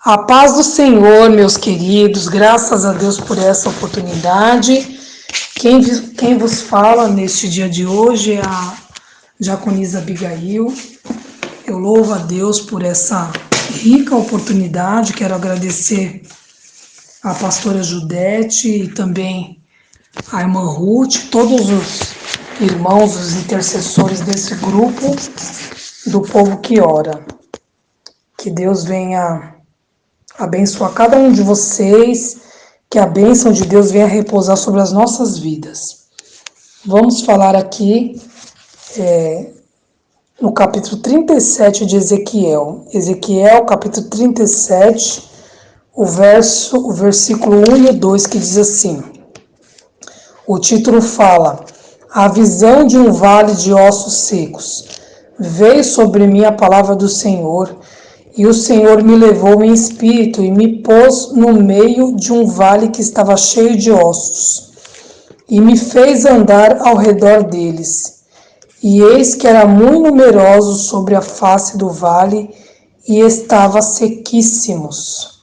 A paz do Senhor, meus queridos, graças a Deus por essa oportunidade. Quem vos fala neste dia de hoje é a diaconisa Abigail. Eu louvo a Deus por essa rica oportunidade. Quero agradecer a pastora Judete e também a irmã Ruth, todos os irmãos, os intercessores desse grupo do povo que ora. Que Deus venha abençoar cada um de vocês, que a bênção de Deus venha repousar sobre as nossas vidas. Vamos falar aqui no capítulo 37 de Ezequiel. Ezequiel, capítulo 37, o versículo 1 e 2, que diz assim. O título fala: A visão de um vale de ossos secos. Veio sobre mim a palavra do Senhor, e o Senhor me levou em espírito e me pôs no meio de um vale que estava cheio de ossos, e me fez andar ao redor deles. E eis que era muito numeroso sobre a face do vale, e estava sequíssimos.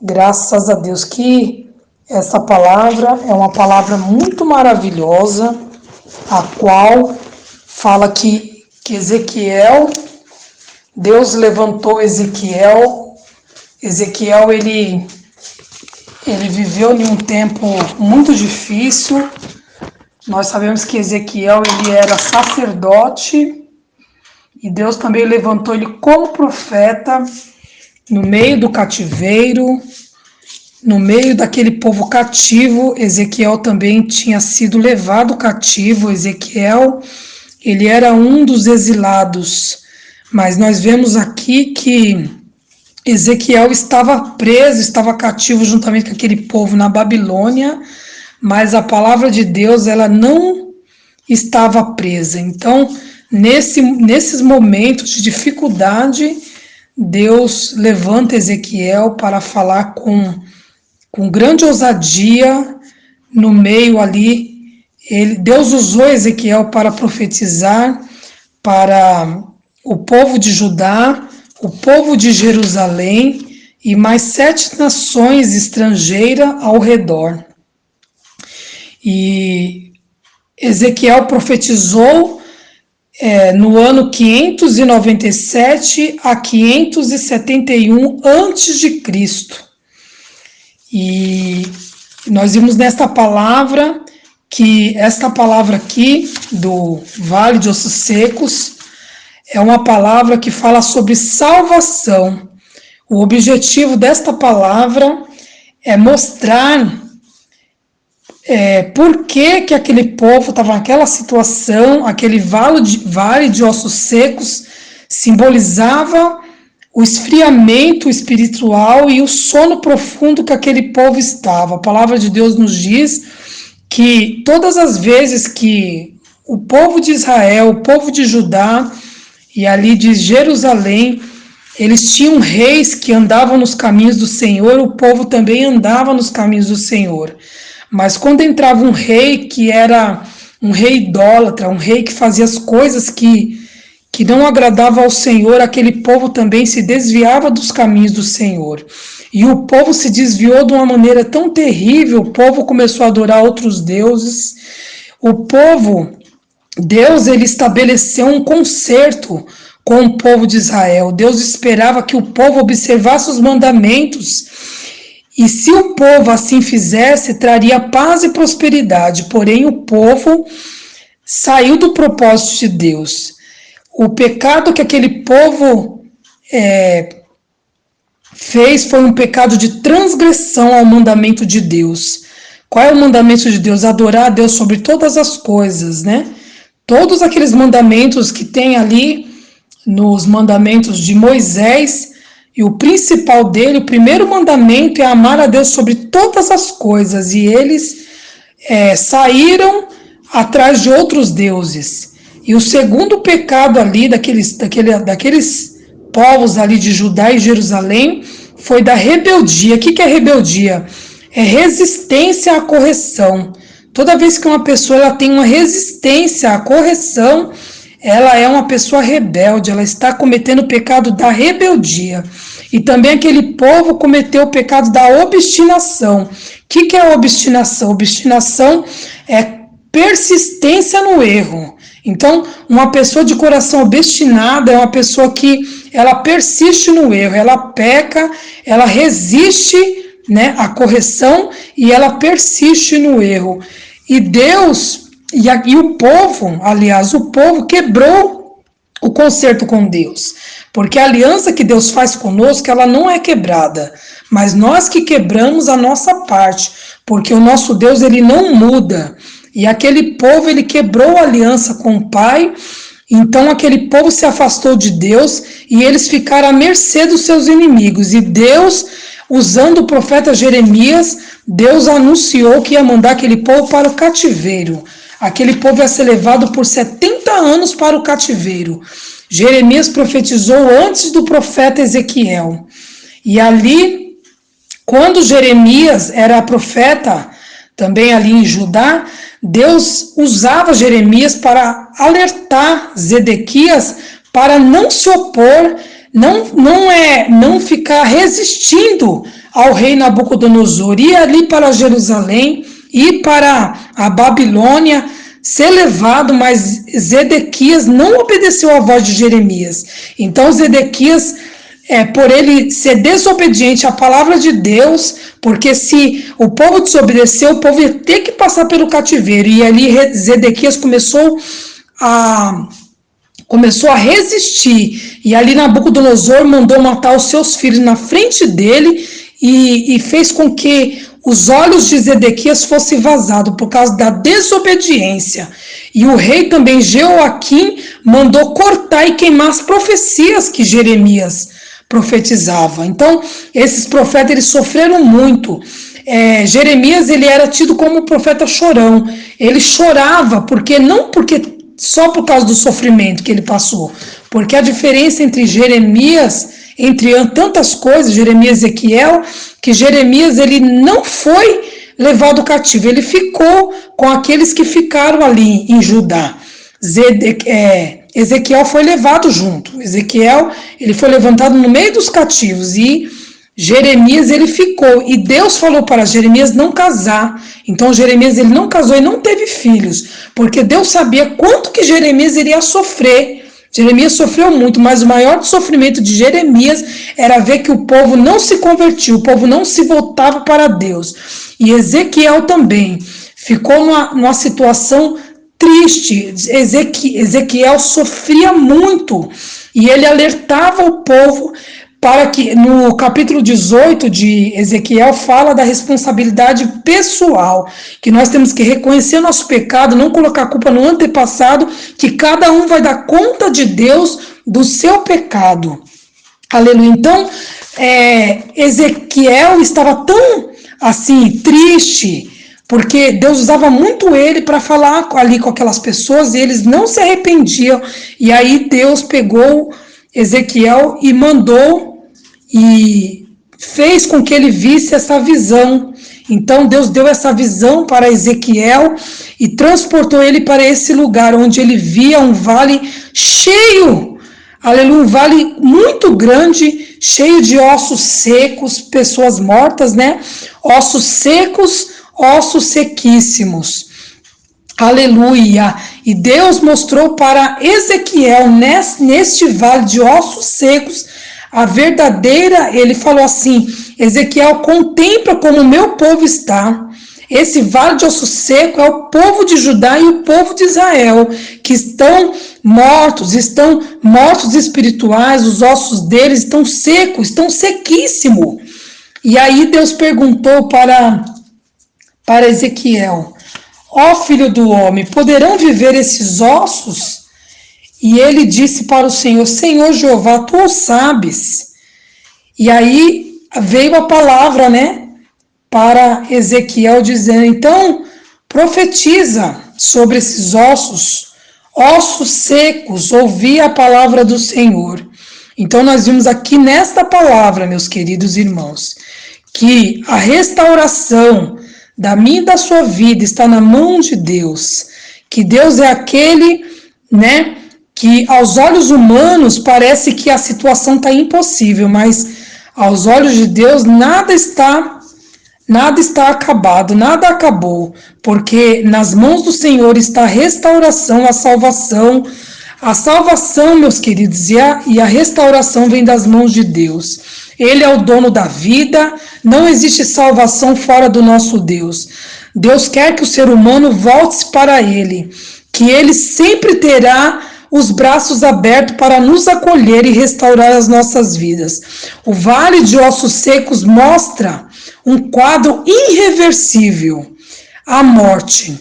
Graças a Deus que essa palavra é uma palavra muito maravilhosa, a qual fala que Ezequiel, Deus levantou Ezequiel. Ezequiel, ele viveu em um tempo muito difícil. Nós sabemos que Ezequiel, ele era sacerdote, e Deus também levantou ele como profeta no meio do cativeiro, no meio daquele povo cativo. Ezequiel também tinha sido levado cativo. Ezequiel, ele era um dos exilados. Mas nós vemos aqui que Ezequiel estava preso, estava cativo juntamente com aquele povo na Babilônia, mas a palavra de Deus, ela não estava presa. Então, nesses momentos de dificuldade, Deus levanta Ezequiel para falar com grande ousadia no meio ali. Deus usou Ezequiel para profetizar para o povo de Judá, o povo de Jerusalém e mais 7 nações estrangeiras ao redor. E Ezequiel profetizou no ano 597 a 571 antes de Cristo. E nós vimos nesta palavra que esta palavra aqui do Vale de Ossos Secos é uma palavra que fala sobre salvação. O objetivo desta palavra é mostrar por que aquele povo estava naquela situação. Aquele vale de ossos secos simbolizava o esfriamento espiritual e o sono profundo que aquele povo estava. A palavra de Deus nos diz que todas as vezes que o povo de Israel, o povo de Judá e ali de Jerusalém, eles tinham reis que andavam nos caminhos do Senhor, o povo também andava nos caminhos do Senhor. Mas quando entrava um rei que era um rei idólatra, um rei que fazia as coisas que não agradavam ao Senhor, aquele povo também se desviava dos caminhos do Senhor. E o povo se desviou de uma maneira tão terrível, o povo começou a adorar outros deuses. Deus, ele estabeleceu um concerto com o povo de Israel. Deus esperava que o povo observasse os mandamentos, e se o povo assim fizesse, traria paz e prosperidade. Porém, o povo saiu do propósito de Deus. O pecado que aquele povo fez foi um pecado de transgressão ao mandamento de Deus. Qual é o mandamento de Deus? Adorar a Deus sobre todas as coisas, né? Todos aqueles mandamentos que tem ali nos mandamentos de Moisés, e o principal dele, o primeiro mandamento é amar a Deus sobre todas as coisas, e eles saíram atrás de outros deuses. E o segundo pecado ali daqueles povos ali de Judá e Jerusalém foi da rebeldia. O que é rebeldia? É resistência à correção. Toda vez que uma pessoa ela tem uma resistência à correção, ela é uma pessoa rebelde, ela está cometendo o pecado da rebeldia. E também aquele povo cometeu o pecado da obstinação. O que é obstinação? Obstinação é persistência no erro. Então, uma pessoa de coração obstinada é uma pessoa que ela persiste no erro, ela peca, ela resiste, né, à correção e ela persiste no erro. E Deus, e o povo, aliás, o povo quebrou o concerto com Deus, porque a aliança que Deus faz conosco, ela não é quebrada, mas nós que quebramos a nossa parte, porque o nosso Deus, ele não muda. E aquele povo, ele quebrou a aliança com o Pai, então aquele povo se afastou de Deus e eles ficaram à mercê dos seus inimigos. E Deus, usando o profeta Jeremias, Deus anunciou que ia mandar aquele povo para o cativeiro. Aquele povo ia ser levado por 70 anos para o cativeiro. Jeremias profetizou antes do profeta Ezequiel. E ali, quando Jeremias era profeta, também ali em Judá, Deus usava Jeremias para alertar Zedequias para não se opor, não ficar resistindo ao rei Nabucodonosor, ir ali para Jerusalém, ir para a Babilônia, ser levado, mas Zedequias não obedeceu à voz de Jeremias. Então Zedequias, por ele ser desobediente à palavra de Deus, porque se o povo desobedeceu, o povo ia ter que passar pelo cativeiro, e ali Zedequias começou a resistir, e ali Nabucodonosor mandou matar os seus filhos na frente dele, e fez com que os olhos de Zedequias fossem vazados por causa da desobediência. E o rei também, Jeoaquim, mandou cortar e queimar as profecias que Jeremias profetizava. Então, esses profetas, eles sofreram muito. Jeremias, ele era tido como um profeta chorão. Ele chorava, só por causa do sofrimento que ele passou. Porque a diferença entre Jeremias, entre tantas coisas, Jeremias e Ezequiel, que Jeremias, ele não foi levado cativo, ele ficou com aqueles que ficaram ali em Judá. Ezequiel foi levado junto. Ezequiel, ele foi levantado no meio dos cativos, e Jeremias, ele ficou. E Deus falou para Jeremias não casar. Então Jeremias, ele não casou e não teve filhos, porque Deus sabia quanto que Jeremias iria sofrer. Jeremias sofreu muito, mas o maior sofrimento de Jeremias era ver que o povo não se convertia, o povo não se voltava para Deus. E Ezequiel também ficou numa situação triste. Ezequiel sofria muito, e ele alertava o povo para que, no capítulo 18 de Ezequiel, fala da responsabilidade pessoal, que nós temos que reconhecer nosso pecado, não colocar a culpa no antepassado, que cada um vai dar conta de Deus do seu pecado. Aleluia. Então, Ezequiel estava tão, assim, triste, porque Deus usava muito ele para falar ali com aquelas pessoas, e eles não se arrependiam. E aí Deus pegou Ezequiel e mandou e fez com que ele visse essa visão. Então Deus deu essa visão para Ezequiel e transportou ele para esse lugar onde ele via um vale cheio, aleluia, um vale muito grande, cheio de ossos secos, pessoas mortas, né? Ossos secos, ossos sequíssimos. Aleluia! E Deus mostrou para Ezequiel, neste vale de ossos secos, a verdadeira, ele falou assim: Ezequiel, contempla como o meu povo está. Esse vale de osso seco é o povo de Judá e o povo de Israel, que estão mortos espirituais, os ossos deles estão secos, estão sequíssimos. E aí Deus perguntou para Ezequiel: ó filho do homem, poderão viver esses ossos? E ele disse para o Senhor: Senhor Jeová, tu o sabes. E aí veio a palavra, né, para Ezequiel, dizendo: então profetiza sobre esses ossos secos, ouvi a palavra do Senhor. Então nós vimos aqui nesta palavra, meus queridos irmãos, que a restauração da minha e da sua vida está na mão de Deus, que Deus é aquele, né, que aos olhos humanos parece que a situação está impossível, mas Aos olhos de Deus, nada está acabado, nada acabou, porque nas mãos do Senhor está a restauração, a salvação. A salvação, meus queridos, e a restauração vem das mãos de Deus. Ele é o dono da vida, não existe salvação fora do nosso Deus. Deus quer que o ser humano volte para Ele, que Ele sempre terá os braços abertos para nos acolher e restaurar as nossas vidas. O Vale de Ossos Secos mostra um quadro irreversível, a morte.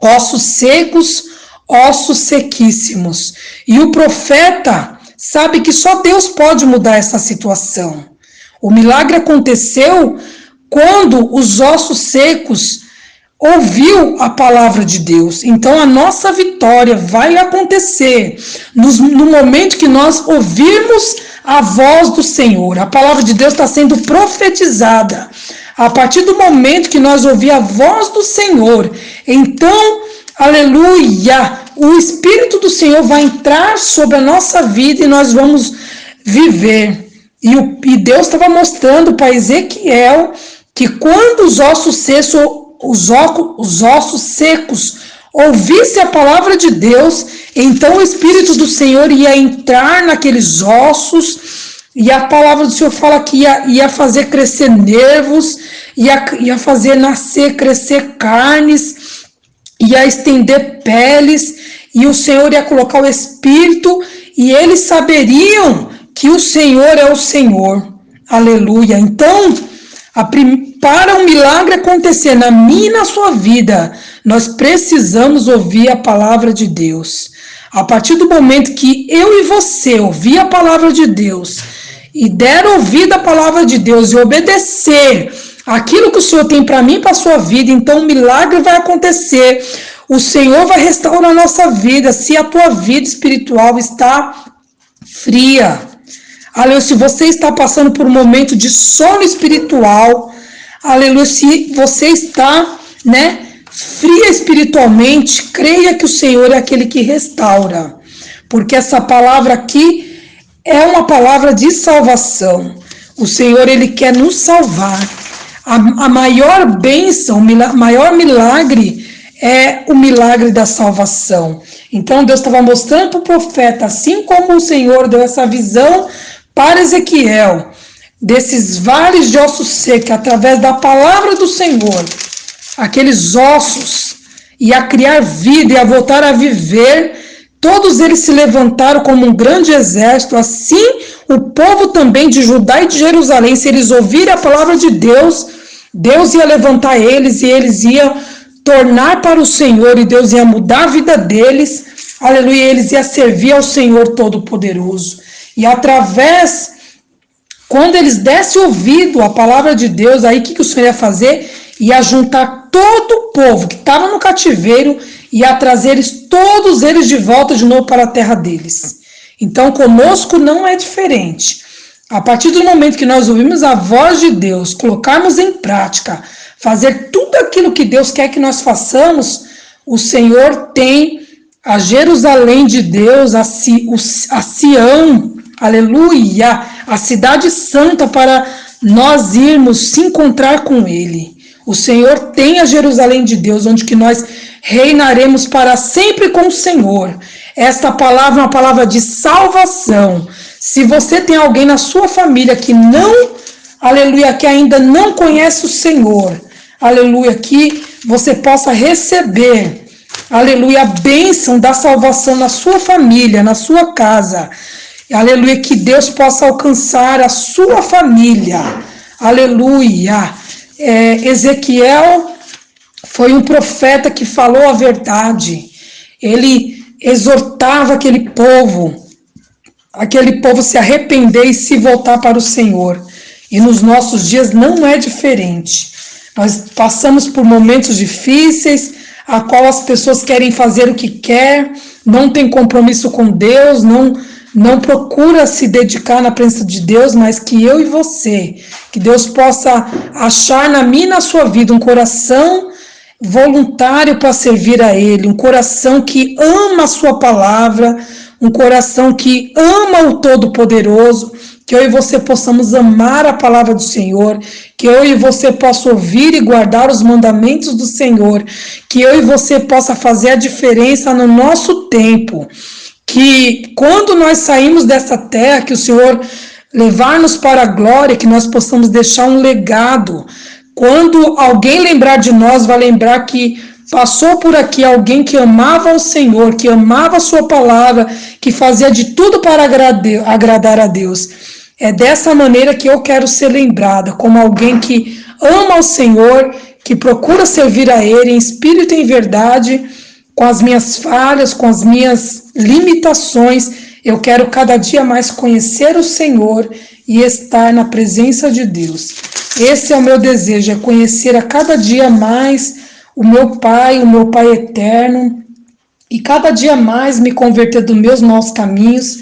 Ossos secos, ossos sequíssimos. E o profeta sabe que só Deus pode mudar essa situação. O milagre aconteceu quando os ossos secos ouviu a palavra de Deus. Então a nossa vitória vai acontecer no momento que nós ouvirmos a voz do Senhor. A palavra de Deus está sendo profetizada. A partir do momento que nós ouvir a voz do Senhor, então, aleluia, o Espírito do Senhor vai entrar sobre a nossa vida e nós vamos viver. E Deus estava mostrando para Ezequiel que quando os ossos secos ouvissem a palavra de Deus, então o Espírito do Senhor ia entrar naqueles ossos, e a palavra do Senhor fala que ia fazer crescer nervos, ia fazer nascer, crescer carnes, ia estender peles, e o Senhor ia colocar o Espírito, e eles saberiam que o Senhor é o Senhor. Aleluia. Então, para um milagre acontecer na minha e na sua vida, nós precisamos ouvir a palavra de Deus. A partir do momento que eu e você ouvir a palavra de Deus e der ouvido à palavra de Deus e obedecer aquilo que o Senhor tem para mim e para a sua vida, então o milagre vai acontecer. O Senhor vai restaurar a nossa vida. Se a tua vida espiritual está fria, aleluia, se você está passando por um momento de sono espiritual, aleluia, se você está, fria espiritualmente, creia que o Senhor é aquele que restaura, porque essa palavra aqui é uma palavra de salvação. O Senhor, Ele quer nos salvar. A maior bênção, o maior milagre é o milagre da salvação. Então Deus estava mostrando para o profeta, assim como o Senhor deu essa visão para Ezequiel, desses vales de ossos secos, através da palavra do Senhor, aqueles ossos ia criar vida, ia voltar a viver. Todos eles se levantaram como um grande exército. Assim, o povo também de Judá e de Jerusalém, se eles ouvirem a palavra de Deus, Deus ia levantar eles e eles iam tornar para o Senhor, e Deus ia mudar a vida deles. Aleluia, eles iam servir ao Senhor Todo-Poderoso. E através, quando eles dessem ouvido à palavra de Deus, aí o que o Senhor ia fazer? Ia juntar todo o povo que estava no cativeiro, ia trazer todos eles de volta de novo para a terra deles. Então conosco não é diferente. A partir do momento que nós ouvimos a voz de Deus, colocarmos em prática, fazer tudo aquilo que Deus quer que nós façamos, o Senhor tem a Jerusalém de Deus, a Sião, aleluia, a cidade santa para nós irmos se encontrar com Ele. O Senhor tem a Jerusalém de Deus, onde que nós reinaremos para sempre com o Senhor. Esta palavra é uma palavra de salvação. Se você tem alguém na sua família que não, aleluia, que ainda não conhece o Senhor, aleluia, que você possa receber, aleluia, a bênção da salvação na sua família, na sua casa, aleluia, que Deus possa alcançar a sua família, aleluia. Ezequiel foi um profeta que falou a verdade. Ele exortava aquele povo se arrepender e se voltar para o Senhor. E nos nossos dias não é diferente. Nós passamos por momentos difíceis, a qual as pessoas querem fazer o que quer, não tem compromisso com Deus, não procura se dedicar na presença de Deus, mas que eu e você, que Deus possa achar na minha e na sua vida um coração voluntário para servir a Ele, um coração que ama a sua palavra, um coração que ama o Todo-Poderoso, que eu e você possamos amar a palavra do Senhor, que eu e você possa ouvir e guardar os mandamentos do Senhor, que eu e você possa fazer a diferença no nosso tempo, que quando nós saímos dessa terra, que o Senhor levar-nos para a glória, que nós possamos deixar um legado. Quando alguém lembrar de nós, vai lembrar que passou por aqui alguém que amava o Senhor, que amava a sua palavra, que fazia de tudo para agradar a Deus. É dessa maneira que eu quero ser lembrada, como alguém que ama o Senhor, que procura servir a Ele em espírito e em verdade, com as minhas falhas, com as minhas limitações. Eu quero cada dia mais conhecer o Senhor e estar na presença de Deus. Esse é o meu desejo, é conhecer a cada dia mais o meu Pai eterno, e cada dia mais me converter dos meus maus caminhos,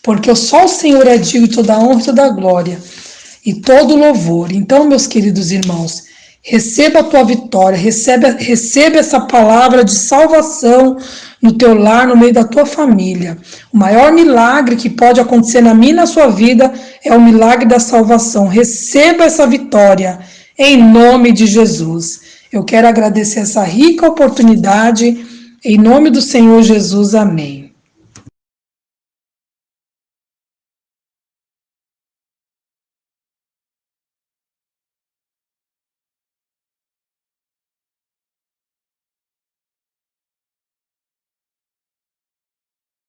porque só o Senhor é digno de toda a honra e toda a glória e todo louvor. Então, meus queridos irmãos, receba a tua vitória, receba essa palavra de salvação no teu lar, no meio da tua família. O maior milagre que pode acontecer na minha e na sua vida é o milagre da salvação. Receba essa vitória em nome de Jesus. Eu quero agradecer essa rica oportunidade em nome do Senhor Jesus. Amém.